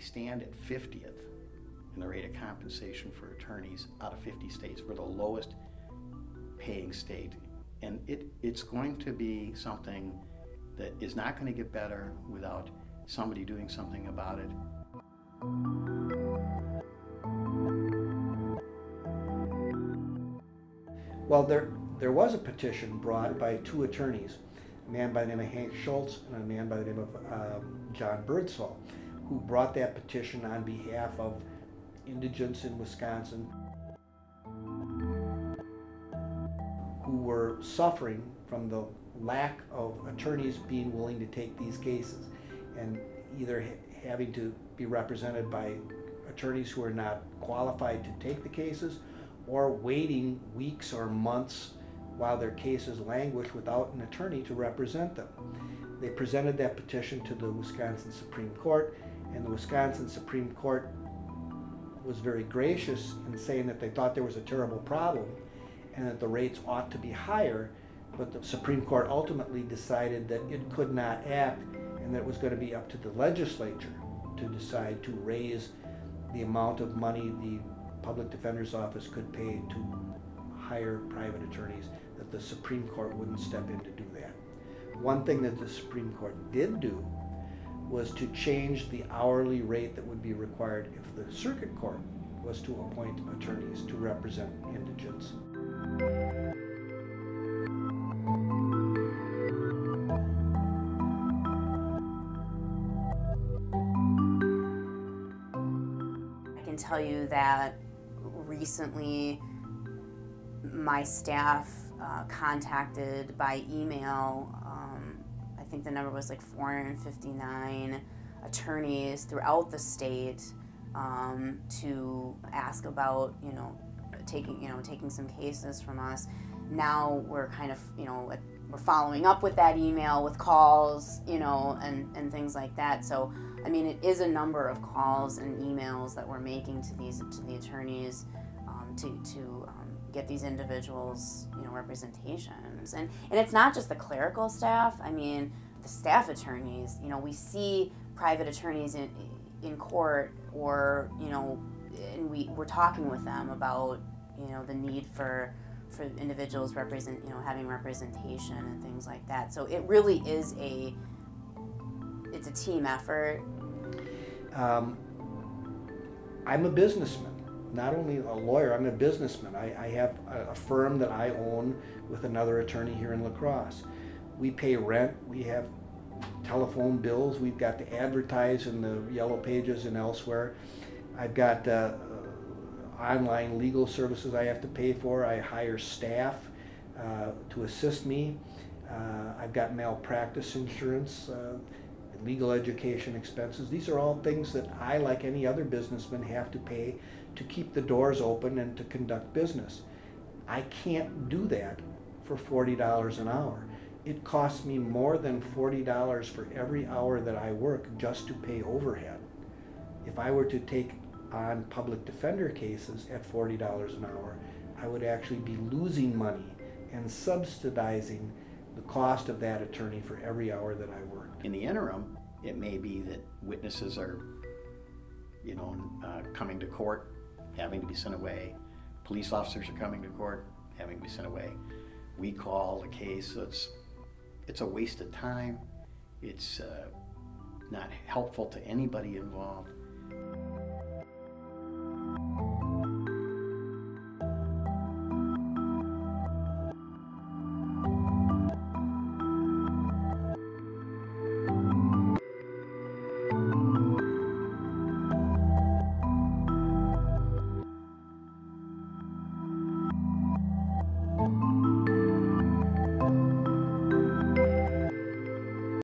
stand at 50th in the rate of compensation for attorneys out of 50 states. We're the lowest paying state. And it's going to be something that is not going to get better without somebody doing something about it. Well, there was a petition brought by two attorneys, a man by the name of Hank Schultz and a man by the name of John Birdsall, who brought that petition on behalf of indigents in Wisconsin who were suffering from the lack of attorneys being willing to take these cases, and either having to be represented by attorneys who are not qualified to take the cases, or waiting weeks or months while their cases languish without an attorney to represent them. They presented that petition to the Wisconsin Supreme Court, and the Wisconsin Supreme Court was very gracious in saying that they thought there was a terrible problem and that the rates ought to be higher, but the Supreme Court ultimately decided that it could not act and that it was going to be up to the legislature to decide to raise the amount of money the Public Defender's Office could pay to hire private attorneys, that the Supreme Court wouldn't step in to do that. One thing that the Supreme Court did do was to change the hourly rate that would be required if the Circuit Court was to appoint attorneys to represent indigents. I can tell you that recently my staff contacted by email, I think the number was like 459 attorneys throughout the state to ask about, taking some cases from us. Now we're kind of, we're following up with that email with calls, and things like that. So, I mean, it is a number of calls and emails that we're making to the attorneys to get these individuals, representations. And it's not just the clerical staff. I mean, the staff attorneys, we see private attorneys in court, or, and we're talking with them about, the need for individuals having representation and things like that. So it really is it's a team effort. I'm a businessman. Not only a lawyer, I'm a businessman. I have a firm that I own with another attorney here in La Crosse. We pay rent, we have telephone bills, we've got to advertise in the Yellow Pages and elsewhere. I've got online legal services I have to pay for. I hire staff to assist me. I've got malpractice insurance, legal education expenses. These are all things that I, like any other businessman, have to pay to keep the doors open and to conduct business. I can't do that for $40 an hour. It costs me more than $40 for every hour that I work just to pay overhead. If I were to take on public defender cases at $40 an hour, I would actually be losing money and subsidizing the cost of that attorney for every hour that I worked. In the interim, it may be that witnesses are, coming to court, having to be sent away. Police officers are coming to court, having to be sent away. We call the case, so it's a waste of time. It's not helpful to anybody involved.